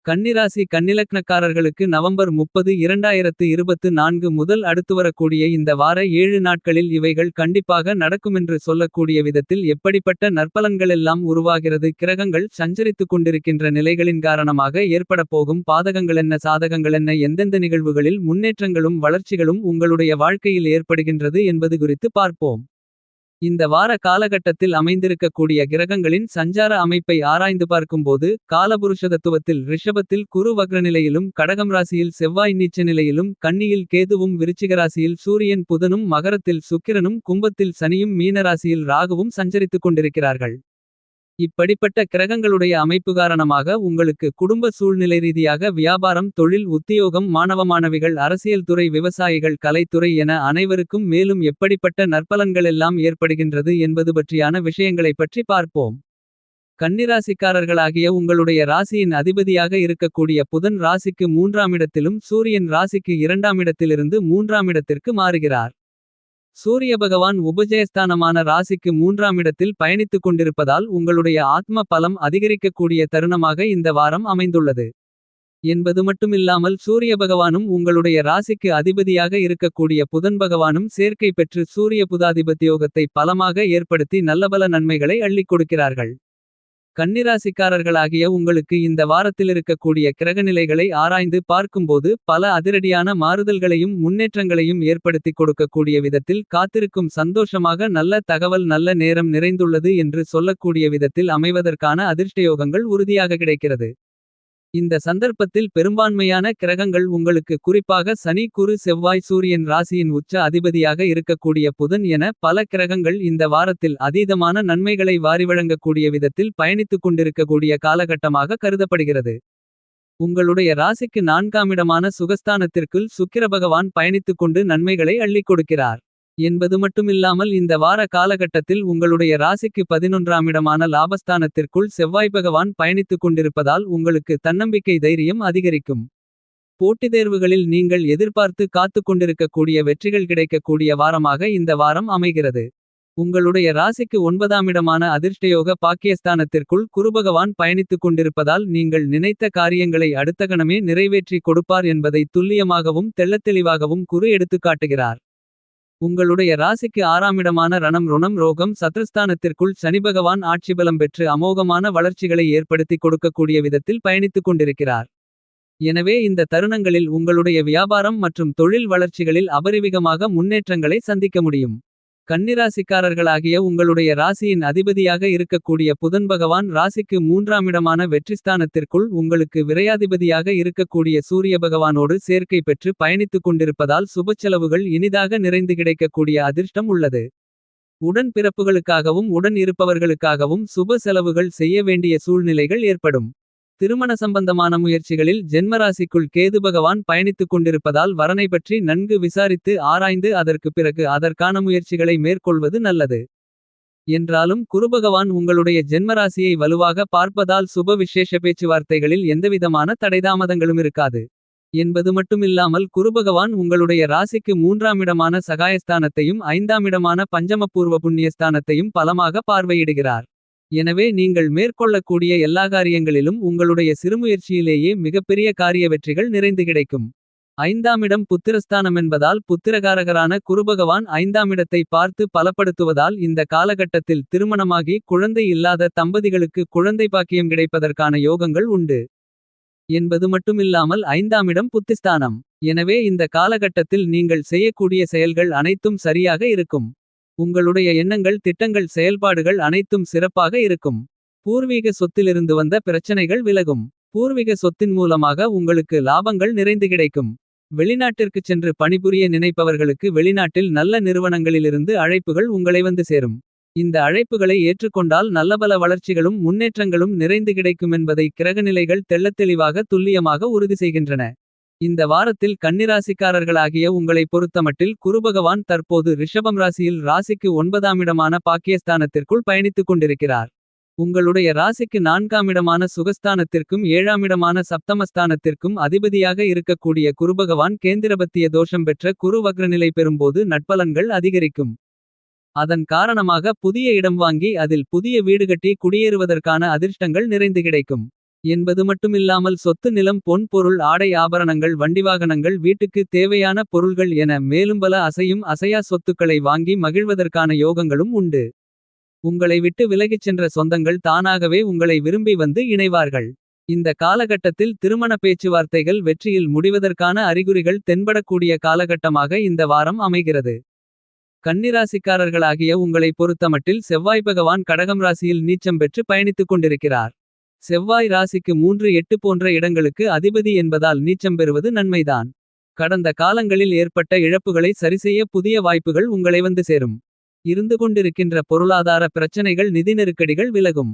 கன்னிராசி கன்னிலக்னக்காரர்களுக்கு நவம்பர் 30 2024 முதல் அடுத்துவரக்கூடிய இந்த வார 7 நாட்களில் இவைகள் கண்டிப்பாக நடக்குமென்று சொல்லக்கூடிய விதத்தில் எப்படிப்பட்ட நற்பலன்களெல்லாம் உருவாகிறது. கிரகங்கள் சஞ்சரித்துக் கொண்டிருக்கின்ற நிலைகளின் காரணமாக ஏற்படப்போகும் பாதகங்களென்ன சாதகங்களென்ன, எந்தெந்த நிகழ்வுகளில் முன்னேற்றங்களும் வளர்ச்சிகளும் உங்களுடைய வாழ்க்கையில் ஏற்படுகின்றது என்பது குறித்து பார்ப்போம். இந்த வார காலகட்டத்தில் அமைந்திருக்கக்கூடிய கிரகங்களின் சஞ்சார அமைப்பை ஆராய்ந்து பார்க்கும்போது, காலபுருஷதத்துவத்தில் ரிஷபத்தில் குரு வக்ரநிலையிலும், கடகம் ராசியில் செவ்வாய் நீச்ச நிலையிலும், கன்னியில் கேதுவும், விருச்சிகராசியில் சூரியன் புதனும், மகரத்தில் சுக்கிரனும், கும்பத்தில் சனியும், மீனராசியில் ராகுவும் சஞ்சரித்துக் கொண்டிருக்கிறார்கள். இப்படிப்பட்ட கிரகங்களுடைய அமைப்பு காரணமாக உங்களுக்கு குடும்ப சூழ்நிலை ரீதியாக வியாபாரம், தொழில், உத்தியோகம், மாணவ மாணவிகள், அரசியல் துறை, விவசாயிகள், கலைத்துறை என அனைவருக்கும் மேலும் எப்படிப்பட்ட நற்பலன்களெல்லாம் ஏற்படுகின்றது என்பது பற்றியான விஷயங்களைப் பற்றி பார்ப்போம். கன்னிராசிக்காரர்களாகிய உங்களுடைய ராசியின் அதிபதியாக இருக்கக்கூடிய புதன் ராசிக்கு 3ஆம் இடத்திலும், சூரியன் ராசிக்கு 2ஆம் இடத்திலிருந்து 3ஆம் இடத்திற்கு மாறுகிறார். சூரிய பகவான் உபஜயஸ்தானமான ராசிக்கு 3ஆம் இடத்தில் பயணித்துக் கொண்டிருப்பதால் உங்களுடைய ஆத்ம பலம் அதிகரிக்கக்கூடிய தருணமாக இந்த வாரம் அமைந்துள்ளது என்பது மட்டுமில்லாமல், சூரிய பகவானும் உங்களுடைய ராசிக்கு அதிபதியாக இருக்கக்கூடிய புதன் பகவானும் சேர்க்கை பெற்று சூரிய புதாதிபத்தியோகத்தை பலமாக ஏற்படுத்தி நல்லபல நன்மைகளை அள்ளிக் கொடுக்கிறார்கள். கன்னிராசிக்காரர்களாகிய உங்களுக்கு இந்த வாரத்தில் இருக்கக்கூடிய கிரகநிலைகளை ஆராய்ந்து பார்க்கும்போது, பல அதிரடியான மாறுதல்களையும் முன்னேற்றங்களையும் ஏற்படுத்திக் கொடுக்கக்கூடிய விதத்தில் காத்திருக்கும் சந்தோஷமாக நல்ல தகவல், நல்ல நேரம் நிறைந்துள்ளது என்று சொல்லக்கூடிய விதத்தில் அமைவதற்கான அதிர்ஷ்டயோகங்கள் உறுதியாக கிடைக்கிறது. இந்த சந்தர்ப்பத்தில் பெரும்பான்மையான கிரகங்கள் உங்களுக்கு, குறிப்பாக சனி, குரு, செவ்வாய், சூரியன், ராசியின் உச்ச அதிபதியாக இருக்கக்கூடிய புதன் என பல கிரகங்கள் இந்த வாரத்தில் அதீதமான நன்மைகளை வாரிவழங்கக்கூடிய விதத்தில் பயணித்துக் கொண்டிருக்கக்கூடிய காலகட்டமாக கருதப்படுகிறது. உங்களுடைய ராசிக்கு 4ஆம் இடமான சுகஸ்தானத்திற்குள் சுக்கிர பகவான் பயணித்துக் கொண்டு நன்மைகளை அள்ளிக் கொடுக்கிறார் என்பது மட்டுமில்லாமல், இந்த வார காலகட்டத்தில் உங்களுடைய ராசிக்கு 11ஆம் இடமான லாபஸ்தானத்திற்குள் செவ்வாய் பகவான் பயணித்துக் கொண்டிருப்பதால் உங்களுக்கு தன்னம்பிக்கை, தைரியம் அதிகரிக்கும். போட்டித் தேர்வுகளில் நீங்கள் எதிர்பார்த்து காத்துக் கொண்டிருக்கக்கூடிய வெற்றிகள் கிடைக்கக்கூடிய வாரமாக இந்த வாரம் அமைகிறது. உங்களுடைய ராசிக்கு 9ஆம் இடமான அதிர்ஷ்டயோக பாக்கியஸ்தானத்திற்குள் குருபகவான் பயணித்துக் கொண்டிருப்பதால் நீங்கள் நினைத்த காரியங்களை அடுத்த கணமே நிறைவேற்றி கொடுப்பார் என்பதை துல்லியமாகவும் தெள்ளத்தெளிவாகவும் குரு எடுத்துக்காட்டுகிறார். உங்களுடைய ராசிக்கு 6ஆம் இடமான ரணம், ருணம், ரோகம், சத்ருஸ்தானத்திற்குள் சனிபகவான் ஆட்சிபலம் பெற்று அமோகமான வளர்ச்சிகளை ஏற்படுத்திக் கொடுக்கக்கூடிய விதத்தில் பயணித்துக் கொண்டிருக்கிறார். எனவே இந்த தருணங்களில் உங்களுடைய வியாபாரம் மற்றும் தொழில் வளர்ச்சிகளில் அபரிவிகமாக முன்னேற்றங்களை சந்திக்க முடியும். கன்னிராசிக்காரர்களாகிய உங்களுடைய ராசியின் அதிபதியாக இருக்கக்கூடிய புதன் பகவான் ராசிக்கு 3ஆம் இடமான வெற்றிஸ்தானத்திற்குள் உங்களுக்கு விரையாதிபதியாக இருக்கக்கூடிய சூரிய பகவானோடு சேர்க்கை பெற்று பயணித்துக் கொண்டிருப்பதால் சுபச்செலவுகள் இனிதாக நிறைந்து கிடைக்கக்கூடிய அதிர்ஷ்டம் உள்ளது. உடன் பிறப்புகளுக்காகவும் உடன் இருப்பவர்களுக்காகவும் சுப செலவுகள் செய்ய வேண்டிய சூழ்நிலைகள் ஏற்படும். திருமண சம்பந்தமான முயற்சிகளில் ஜென்மராசிக்குள் கேது பகவான் பயணித்துக் கொண்டிருப்பதால் வரனை பற்றி நன்கு விசாரித்து ஆராய்ந்து அதற்கு பிறகு அதற்கான முயற்சிகளை மேற்கொள்வது நல்லது. என்றாலும் குருபகவான் உங்களுடைய ஜென்மராசியை வலுவாக பார்ப்பதால் சுப விசேஷ பேச்சுவார்த்தைகளில் எந்தவிதமான தடைதாமதங்களும் இருக்காது என்பது மட்டுமில்லாமல், குருபகவான் உங்களுடைய ராசிக்கு 3ஆம் இடமான சகாயஸ்தானத்தையும் 5ஆம் இடமான பஞ்சமபூர்வ புண்ணியஸ்தானத்தையும் பலமாக பார்வையிடுகிறார். எனவே நீங்கள் மேற்கொள்ளக்கூடிய எல்லா காரியங்களிலும் உங்களுடைய சிறுமுயற்சியிலேயே மிகப்பெரிய காரிய வெற்றிகள் நிறைந்து கிடைக்கும். 5ஆம் இடம் புத்திரஸ்தானம் என்பதால் புத்திரகாரகரான குருபகவான் 5ஆம் இடத்தை பார்த்து பலப்படுத்துவதால் இந்த காலகட்டத்தில் திருமணமாகி குழந்தை இல்லாத தம்பதிகளுக்கு குழந்தை பாக்கியம் கிடைப்பதற்கான யோகங்கள் உண்டு என்பது மட்டுமில்லாமல், 5ஆம் இடம் புத்திஸ்தானம். எனவே இந்த காலகட்டத்தில் நீங்கள் செய்யக்கூடிய செயல்கள் அனைத்தும் சரியாக இருக்கும். உங்களுடைய எண்ணங்கள், திட்டங்கள், செயல்பாடுகள் அனைத்தும் சிறப்பாக இருக்கும். பூர்வீக சொத்திலிருந்து வந்த பிரச்சனைகள் விலகும். பூர்வீக சொத்தின் மூலமாக உங்களுக்கு லாபங்கள் நிறைந்து கிடைக்கும். வெளிநாட்டிற்குச் சென்று பணிபுரிய நினைப்பவர்களுக்கு வெளிநாட்டில் நல்ல நிறுவனங்களிலிருந்து அழைப்புகள் உங்களை வந்து சேரும். இந்த அழைப்புகளை ஏற்றுக்கொண்டால் நல்லபல வளர்ச்சிகளும் முன்னேற்றங்களும் நிறைந்து கிடைக்குமென்பதை கிரகநிலைகள் தெள்ளத்தெளிவாக துல்லியமாக உறுதி செய்கின்றன. இந்த வாரத்தில் கன்னிராசிக்காரர்களாகிய உங்களை பொறுத்தமட்டில் குருபகவான் தற்போது ரிஷபம் ராசியில் ராசிக்கு 9ஆம் இடமான பாக்கியஸ்தானத்திற்குள் பயணித்துக் கொண்டிருக்கிறார். உங்களுடைய ராசிக்கு 4ஆம் இடமான சுகஸ்தானத்திற்கும் 7ஆம் இடமான சப்தமஸ்தானத்திற்கும் அதிபதியாக இருக்கக்கூடிய குருபகவான் கேந்திரபத்திய தோஷம் பெற்ற குரு வக்ரநிலை பெறும்போது நட்பலன்கள் அதிகரிக்கும். அதன் காரணமாக புதிய இடம் வாங்கி அதில் புதிய வீடு கட்டி குடியேறுவதற்கான அதிர்ஷ்டங்கள் நிறைந்து கிடைக்கும். என்பது மட்டுமில்லாமல் சொத்து நிலம் பொன் பொருள் ஆடை ஆபரணங்கள் வண்டிவாகனங்கள் வீட்டுக்கு தேவையான பொருள்கள் என மேலும் பல அசையும் அசையா சொத்துக்களை வாங்கி மகிழ்வதற்கான யோகங்களும் உண்டு. உங்களை விட்டு விலகிச் சென்ற சொந்தங்கள் தானாகவே உங்களை விரும்பி வந்து இணைவார்கள். இந்த காலகட்டத்தில் திருமண பேச்சுவார்த்தைகள் வெற்றியில் முடிவதற்கான அறிகுறிகள் தென்படக்கூடிய காலகட்டமாக இந்த வாரம் அமைகிறது. கன்னிராசிக்காரர்களாகிய உங்களை பொறுத்தமட்டில் செவ்வாய் பகவான் கடகம் ராசியில் நீச்சம் பெற்று பயணித்துக் கொண்டிருக்கிறார். செவ்வாய் ராசிக்கு 3 8 போன்ற இடங்களுக்கு அதிபதி என்பதால் நீச்சம் பெறுவது நன்மைதான். கடந்த காலங்களில் ஏற்பட்ட இழப்புகளை சரிசெய்ய புதிய வாய்ப்புகள் உங்களை வந்து சேரும். இருந்து கொண்டிருக்கின்ற பொருளாதார பிரச்சனைகள் நிதி நெருக்கடிகள் விலகும்.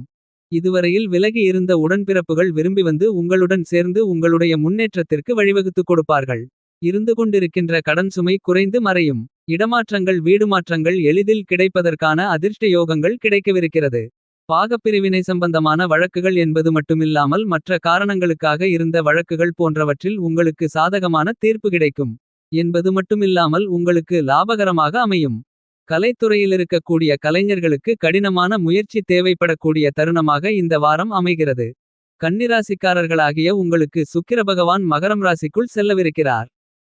இதுவரையில் விலகி இருந்த உடன்பிறப்புகள் விரும்பி வந்து உங்களுடன் சேர்ந்து உங்களுடைய முன்னேற்றத்திற்கு வழிவகுத்துக் கொடுப்பார்கள். இருந்து கொண்டிருக்கின்ற கடன் சுமை குறைந்து மறையும். இடமாற்றங்கள் வீடுமாற்றங்கள் எளிதில் கிடைப்பதற்கான அதிர்ஷ்ட யோகங்கள் கிடைக்கவிருக்கிறது. பாகப்பிரிவினை சம்பந்தமான வழக்குகள் என்பது மட்டுமில்லாமல் மற்ற காரணங்களுக்காக இருந்த வழக்குகள் போன்றவற்றில் உங்களுக்கு சாதகமான தீர்ப்பு கிடைக்கும். என்பது மட்டுமில்லாமல் உங்களுக்கு லாபகரமாக அமையும். கலைத்துறையிலிருக்கக்கூடிய கலைஞர்களுக்கு கடினமான முயற்சி தேவைப்படக்கூடிய தருணமாக இந்த வாரம் அமைகிறது. கன்னிராசிக்காரர்களாகிய உங்களுக்கு சுக்கிர பகவான் மகரம் ராசிக்குள் செல்லவிருக்கிறார்.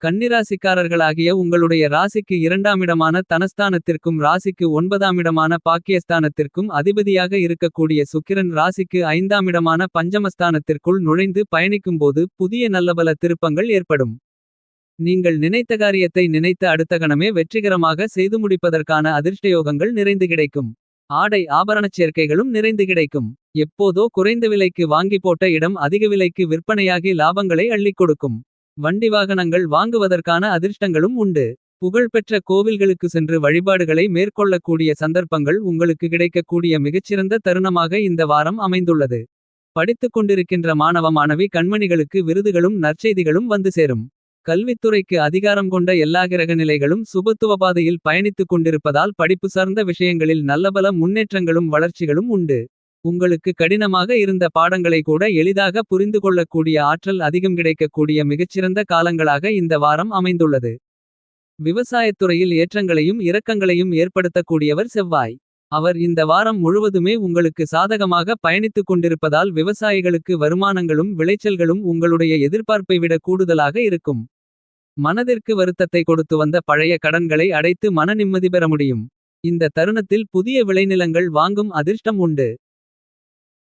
கன்னிராசிக்காரர்களாகிய உங்களுடைய ராசிக்கு 2ஆம் இடமான தனஸ்தானத்திற்கும் ராசிக்கு 9ஆம் இடமான பாக்கியஸ்தானத்திற்கும் அதிபதியாக இருக்கக்கூடிய சுக்கிரன் ராசிக்கு 5ஆம் இடமான பஞ்சமஸ்தானத்திற்குள் நுழைந்து பயணிக்கும்போது புதிய நல்லபல திருப்பங்கள் ஏற்படும். நீங்கள் நினைத்த காரியத்தை நினைத்த அடுத்த கணமே வெற்றிகரமாக செய்து முடிப்பதற்கான அதிர்ஷ்டயோகங்கள் நிறைந்து கிடைக்கும். ஆடை ஆபரணச் சேர்க்கைகளும் நிறைந்து கிடைக்கும். எப்போதோ குறைந்த விலைக்கு வாங்கி போட்ட இடம் அதிக விலைக்கு விற்பனையாகி லாபங்களை அள்ளிக் கொடுக்கும். வண்டி வாகனங்கள் வாங்குவதற்கான அதிர்ஷ்டங்களும் உண்டு. புகழ்பெற்ற கோவில்களுக்கு சென்று வழிபாடுகளை மேற்கொள்ளக்கூடிய சந்தர்ப்பங்கள் உங்களுக்கு கிடைக்கக்கூடிய மிகச்சிறந்த தருணமாக இந்த வாரம் அமைந்துள்ளது. படித்துக் கொண்டிருக்கின்ற மாணவ மாணவி கண்மணிகளுக்கு விருதுகளும் நற்செய்திகளும் வந்து சேரும். கல்வித்துறைக்கு அதிகாரம் கொண்ட எல்லா கிரக நிலைகளும் சுபத்துவபாதையில் பயணித்துக் கொண்டிருப்பதால் படிப்பு சார்ந்த விஷயங்களில் நல்லபல முன்னேற்றங்களும் வளர்ச்சிகளும் உண்டு. உங்களுக்கு கடினமாக இருந்த பாடங்களை கூட எளிதாக புரிந்து கொள்ளக்கூடிய ஆற்றல் அதிகம் கிடைக்கக்கூடிய மிகச்சிறந்த காலங்களாக இந்த வாரம் அமைந்துள்ளது. விவசாயத்துறையில் ஏற்றங்களையும் இரக்கங்களையும் ஏற்படுத்தக்கூடியவர் செவ்வாய். அவர் இந்த வாரம் முழுவதுமே உங்களுக்கு சாதகமாக பயணித்துக் கொண்டிருப்பதால் விவசாயிகளுக்கு வருமானங்களும் விளைச்சல்களும் உங்களுடைய எதிர்பார்ப்பை விட கூடுதலாக இருக்கும். மனதிற்கு வருத்தத்தை கொடுத்து வந்த பழைய கடன்களை அடைத்து மன நிம்மதி பெற முடியும். இந்த தருணத்தில் புதிய விளைநிலங்கள் வாங்கும் அதிர்ஷ்டம் உண்டு.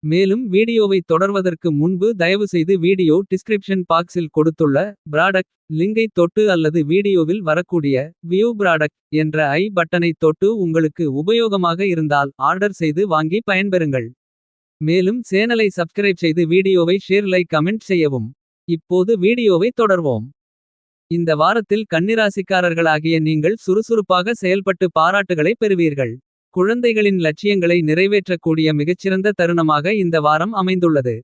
மேலும் வீடியோவை தொடர்வதற்கு முன்பு தயவு செய்து வீடியோ டிஸ்கிரிப்ஷன் பாக்ஸில் கொடுத்துள்ள ப்ராடக்ட் லிங்கை தொட்டு அல்லது வீடியோவில் வரக்கூடிய வியூ ப்ராடக்ட் என்ற ஐ பட்டனை தொட்டு உங்களுக்கு உபயோகமாக இருந்தால் ஆர்டர் செய்து வாங்கி பயன்பெறுங்கள். மேலும் சேனலை சப்ஸ்கிரைப் செய்து வீடியோவை ஷேர் லைக் கமெண்ட் செய்யவும். இப்போது வீடியோவை தொடர்வோம். இந்த வாரத்தில் கன்னிராசிக்காரர்களாகிய நீங்கள் சுறுசுறுப்பாக செயல்பட்டு பாராட்டுகளை பெறுவீர்கள். குழந்தைகளின் லட்சியங்களை நிறைவேற்றக்கூடிய மிகச்சிறந்த தருணமாக இந்த வாரம் அமைந்துள்ளது.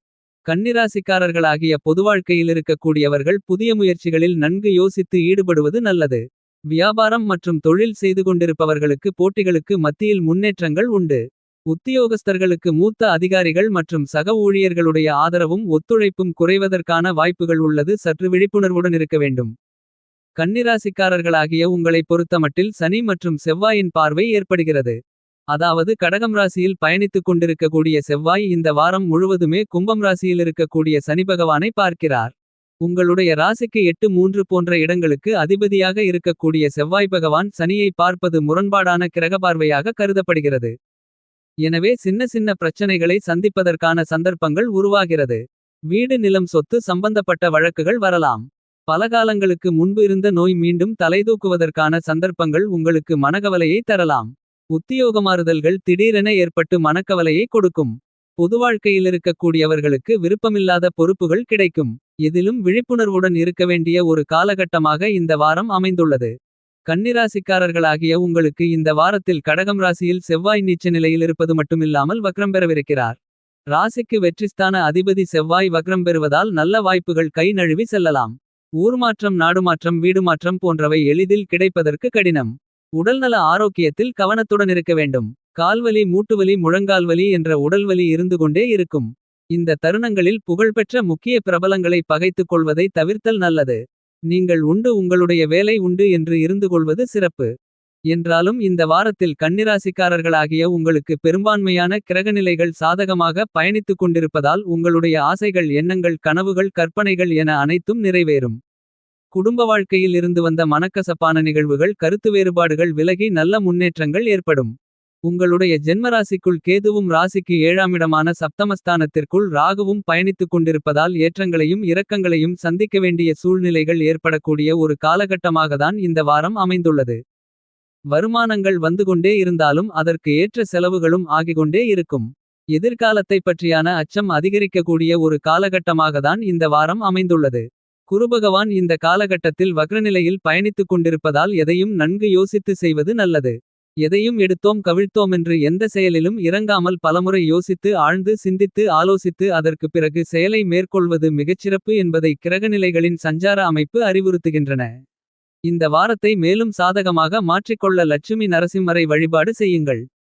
கன்னிராசிக்காரர்களாகிய பொதுவாழ்க்கையில் இருக்கக்கூடியவர்கள் புதிய முயற்சிகளில் நன்கு யோசித்து ஈடுபடுவது நல்லது. வியாபாரம் மற்றும் தொழில் செய்து கொண்டிருப்பவர்களுக்கு போட்டிகளுக்கு மத்தியில் முன்னேற்றங்கள் உண்டு. உத்தியோகஸ்தர்களுக்கு மூத்த அதிகாரிகள் மற்றும் சக ஊழியர்களுடைய ஆதரவும் ஒத்துழைப்பும் குறைவதற்கான வாய்ப்புகள் உள்ளது. சற்று விழிப்புணர்வுடன் இருக்க வேண்டும். கன்னிராசிக்காரர்களாகிய உங்களை பொறுத்தமட்டில் சனி மற்றும் செவ்வாயின் பார்வை ஏற்படுகிறது. அதாவது கடகம் ராசியில் பயணித்துக் கொண்டிருக்கக்கூடிய செவ்வாய் இந்த வாரம் முழுவதுமே கும்பம் ராசியில் இருக்கக்கூடிய சனி பகவானை பார்க்கிறார். உங்களுடைய ராசிக்கு 8 3 போன்ற இடங்களுக்கு அதிபதியாக இருக்கக்கூடிய செவ்வாய் பகவான் சனியை பார்ப்பது முரண்பாடான கிரகபார்வையாக கருதப்படுகிறது. எனவே சின்ன சின்ன பிரச்சனைகளை சந்திப்பதற்கான சந்தர்ப்பங்கள் உருவாகிறது. வீடு நிலம் சொத்து சம்பந்தப்பட்ட வழக்குகள் வரலாம். பலகாலங்களுக்கு முன்பு இருந்த நோய் மீண்டும் தலைதூக்குவதற்கான சந்தர்ப்பங்கள் உங்களுக்கு மனக்கவலையை தரலாம். உத்தியோகமாறுதல்கள் திடீரென ஏற்பட்டு மனக்கவலையை கொடுக்கும். பொதுவாழ்க்கையில் இருக்கக்கூடியவர்களுக்கு விருப்பமில்லாத பொறுப்புகள் கிடைக்கும். எதிலும் விழிப்புணர்வுடன் இருக்க வேண்டிய ஒரு காலகட்டமாக இந்த வாரம் அமைந்துள்ளது. கன்னிராசிக்காரர்களாகிய உங்களுக்கு இந்த வாரத்தில் கடகம் ராசியில் செவ்வாய் நீச்ச நிலையில் இருப்பது மட்டுமில்லாமல் வக்ரம் பெறவிருக்கிறார். ராசிக்கு வெற்றிஸ்தான அதிபதி செவ்வாய் வக்ரம் பெறுவதால் நல்ல வாய்ப்புகள் கை நழுவி செல்லலாம். ஊர்மாற்றம் நாடுமாற்றம் வீடுமாற்றம் போன்றவை எளிதில் கிடைப்பதற்கு கடினம். உடல்நல ஆரோக்கியத்தில் கவனத்துடன் இருக்க வேண்டும். கால்வலி மூட்டுவலி முழங்கால்வலி என்ற உடல்வலி இருந்து கொண்டே இருக்கும். இந்த தருணங்களில் புகழ்பெற்ற முக்கிய பிரபலங்களை பகைத்துக் கொள்வதை தவிர்த்தல் நல்லது. நீங்கள் உண்டு உங்களுடைய வேலை உண்டு என்று இருந்து கொள்வது சிறப்பு. என்றாலும் இந்த வாரத்தில் கன்னிராசிக்காரர்களாகிய உங்களுக்கு பெரும்பான்மையான கிரகநிலைகள் சாதகமாக பயணித்துக் கொண்டிருப்பதால் உங்களுடைய ஆசைகள் எண்ணங்கள் கனவுகள் கற்பனைகள் என அனைத்தும் நிறைவேறும். குடும்ப வாழ்க்கையில் இருந்து வந்த மனக்கசப்பான நிகழ்வுகள் கருத்து வேறுபாடுகள் விலகி நல்ல முன்னேற்றங்கள் ஏற்படும். உங்களுடைய ஜென்மராசிக்குள் கேதுவும் ராசிக்கு 7ஆம் இடமான சப்தமஸ்தானத்திற்குள் ராகுவும் பயணித்துக் கொண்டிருப்பதால் ஏற்றங்களையும் இரக்கங்களையும் சந்திக்க வேண்டிய சூழ்நிலைகள் ஏற்படக்கூடிய ஒரு காலகட்டமாகத்தான் இந்த வாரம் அமைந்துள்ளது. வருமானங்கள் வந்துகொண்டே இருந்தாலும் அதற்கு ஏற்ற செலவுகளும் ஆகிக்கொண்டே இருக்கும். எதிர்காலத்தைப் பற்றியான அச்சம் அதிகரிக்கக்கூடிய ஒரு காலகட்டமாகத்தான் இந்த வாரம் அமைந்துள்ளது. குருபகவான் இந்த காலகட்டத்தில் வக்ரநிலையில் பயணித்துக் கொண்டிருப்பதால் எதையும் நன்கு யோசித்து செய்வது நல்லது. எதையும் எடுத்தோம் கவிழ்த்தோமென்று எந்த செயலிலும் இறங்காமல் பலமுறை யோசித்து ஆழ்ந்து சிந்தித்து ஆலோசித்து அதற்கு பிறகு செயலை மேற்கொள்வது மிகச்சிறப்பு என்பதை கிரகநிலைகளின் சஞ்சார அமைப்பு அறிவுறுத்துகின்றன. இந்த வாரத்தை மேலும் சாதகமாக மாற்றிக்கொள்ள லட்சுமி நரசிம்மரை வழிபாடு செய்யுங்கள்.